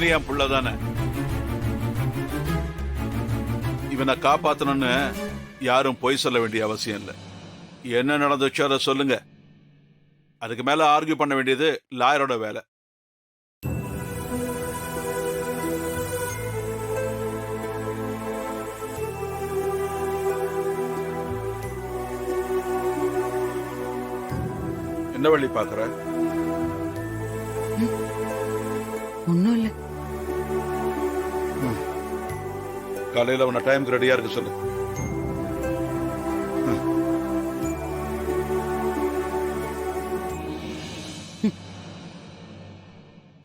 உண்மையிலேயே என் புள்ள தானே. இவனை காப்பாத்தணும்னு யாரும் பொய் சொல்ல வேண்டிய அவசியம் இல்லை. என்ன நடந்துச்சோ அதை சொல்லுங்க. அதுக்கு மேல ஆர்கியூ பண்ண வேண்டியது லாயரோட வேலை. என்ன வழி பாக்குற? ஒண்ணும் இல்ல. காலையில அவன டைம்க்கு ரெடியா இருக்கு சொல்லு.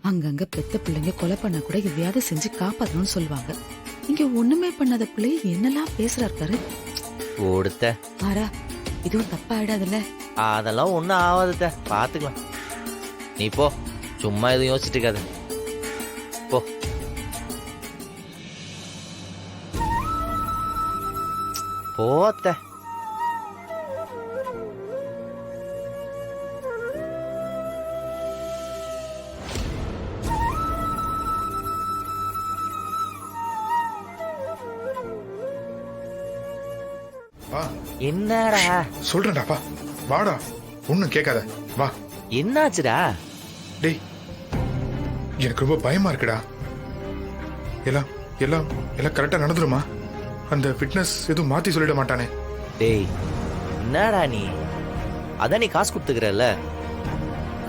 அங்கங்க பெத்த பிள்ளைங்க கொலை பண்ண கூட எதையாவது செஞ்சு காப்பாத்தணும்னு சொல்லுவாங்க. இங்க ஒண்ணுமே பண்ணாத பிள்ளைய என்னெல்லாம் பேசுறாரு பாரு. ஓடுத்த ஆரா, இதுவும் தப்பா ஆயிடாதுல்ல? அதெல்லாம் ஒன்றும் ஆகாதுத்த, பார்த்துக்கலாம். நீ போ, சும்மா எதுவும் யோசிச்சுட்டு இருக்காது. போ. போத்த. என்னடா சொல்றேன்டாப்பா, வாடா, ஒண்ணும் கேட்காத, வா. என்னாச்சுடா? டேய், எனக்கு ரொம்ப பயமா இருக்குடா. எல்லாம் எல்லாம் எல்லாம் கரெக்டா நடந்துருமா? அந்த ஃபிட்னஸ் எதுவும் மாத்தி சொல்லிட மாட்டானே? டேய், என்னடா நீ? அதான் நீ காசு கொடுத்துக்கிறல்ல,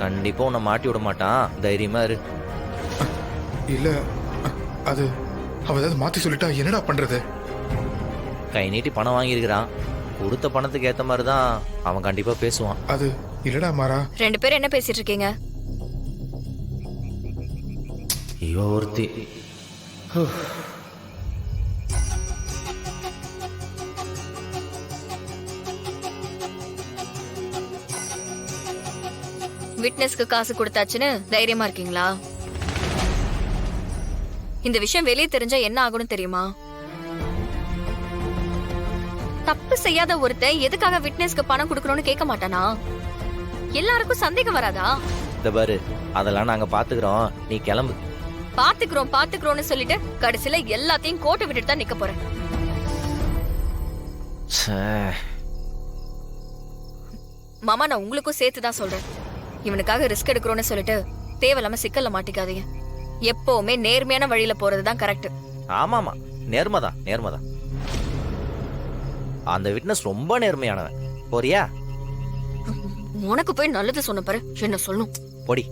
கண்டிப்பா உன்னை மாட்டி விட மாட்டான், தைரியமா இரு. இல்ல, அது அவ ஏதாவது மாத்தி சொல்லிட்டா என்னடா பண்றது? கை நீட்டி பணம் வாங்கியிருக்கிறான், கொடுத்த பணத்துக்கு ஏத்த மாதிரி தான் அவன் கண்டிப்பா பேசுவான். அது இல்லடா மாறா. ரெண்டு பேரும் என்ன பேசிட்டு இருக்கீங்க? இவ ஒருத்தி. விட்னஸ்க்கு காசு கொடுத்தாச்சுன்னு தைரியமா இருக்கீங்களா? இந்த விஷயம் வெளியே தெரிஞ்சா என்ன ஆகணும் தெரியுமா? தப்பு செய்யாத ஒருத்தன் எதுக்காக விட்னஸ்க்கு பணம் கொடுக்கணும்னு கேட்க மாட்டானா? எல்லாருக்கும் சந்தேகம் வராதா? இந்த பாரு, அதெல்லாம் நாங்க பாத்துக்கிறோம், நீ கிளம்பு. பாத்துக்கிறோம்னு சொல்லிட்டு கடைசியில எல்லாத்தையும் கோட்டை விட்டுட்டு தான் நிக்க போறேன். மாமா, நான் உங்களுக்கும் சேர்த்து தான் சொல்றேன். இவனுக்காக ரிஸ்க் எடுக்கிறோம்னு சொல்லிட்டு தேவையில்லாம சிக்கல்ல மாட்டிக்காதீங்க. எப்பவுமே நேர்மையான வழியில போறதுதான் கரெக்ட். ஆமாமா, நேர்மைதான் நேர்மைதான். அந்த விட்னஸ் ரொம்ப நேர்மையானவன். போறியா? உனக்கு போய் நல்லது சொன்ன பாரு, என்ன சொல்லணும்? பொடி.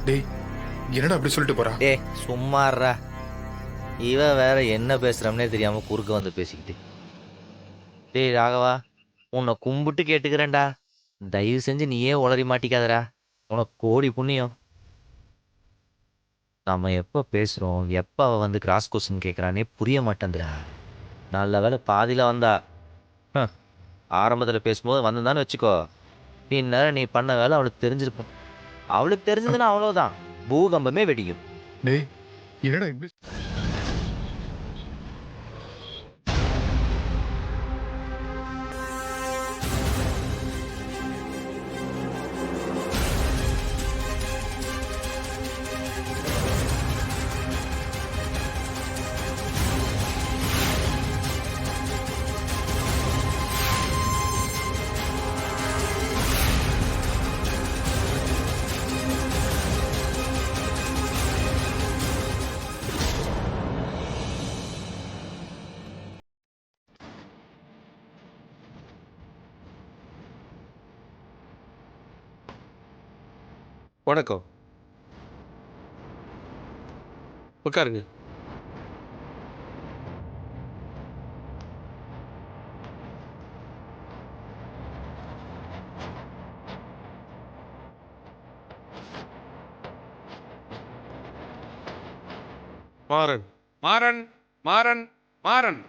டேய், என்னடா அப்படி சொல்லிட்டு போறா? டே சும்மாறா, இவ வேற என்ன பேசுறோம்னே தெரியாம குறுக்க வந்து பேசிக்கிட்டு. டேய் ராகவா, உன்னை கும்பிட்டு கேட்டுக்கிறேன்டா, தயவு செஞ்சு நீயே உளறி மாட்டிக்காதடா, உனக்கு கோடி புண்ணியம். நம்ம எப்ப பேசுறோம், எப்ப அவ வந்து கிராஸ் கொஸ்டின் கேட்கறானே புரிய மாட்டேங்குதுடா. நல்ல வேலை பாதியில வந்தா. ஆரம்பத்துல பேசும்போது வந்திருந்தான்னு வச்சுக்கோ, பின்னர் நீ பண்ண வேலை அவளுக்கு தெரிஞ்சிருக்கும். அவளுக்கு தெரிஞ்சதுன்னா அவ்வளவுதான், பூகம்பமே வெடிக்கும். டேய், என்னடா இப்படி? வணக்கம், உட்காருங்க. மாறன் மாறன் மாறன் மாறன்.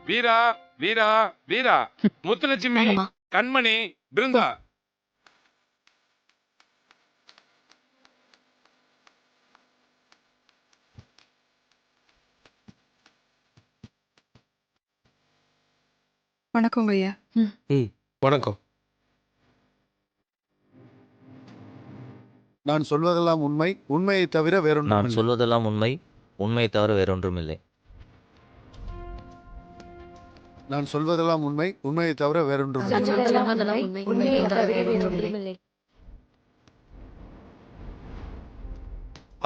வீரா வீரா வீரா, முத்துலட்சுமி, கண்மணி, பிருந்தா. வணக்கங்க ஐயா. வணக்கம். நான் சொல்வதெல்லாம் உண்மை, உண்மையை தவிர நான் வேறொன்றும் சொல்வதெல்லாம் உண்மை, உண்மையை தவிர வேறொன்றும் இல்லை. நான் சொல்வதெல்லாம் உண்மை, உண்மையை தவிர வேறொன்றும்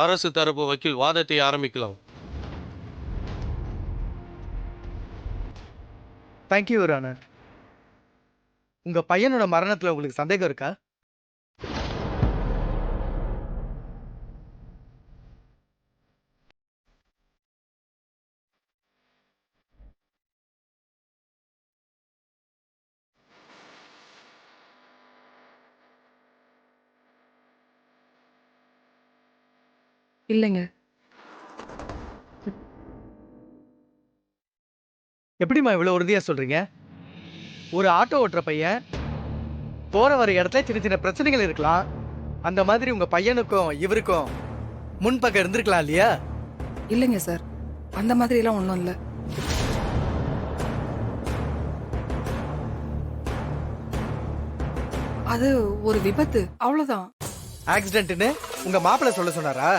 அரசு தரப்பு வக்கீல் வாதத்தை ஆரம்பிக்கலாம். Thank you your honour. உங்க பையனோட மரணத்துல உங்களுக்கு சந்தேகம் இருக்கா? இல்லைங்க. எப்படிம்மா இவ்வளவு உறுதியா சொல்றீங்க? ஒரு ஆட்டோ ஓட்டுற பையன் போற வர இடத்துல சின்ன சின்ன பிரச்சனைகள் இருக்கலாம். அந்த மாதிரி உங்க பையனுக்கும் இவருக்கும் முன்பக்கம் இருந்திருக்கலாம் இல்லையா? இல்லைங்க சார், அந்த மாதிரி எல்லாம் ஒன்றும் இல்லை. அது ஒரு விபத்து, அவ்வளவுதான். ஆக்சிடென்ட்னு உங்க மாப்பிள்ளை சொல்ல சொன்னாரா?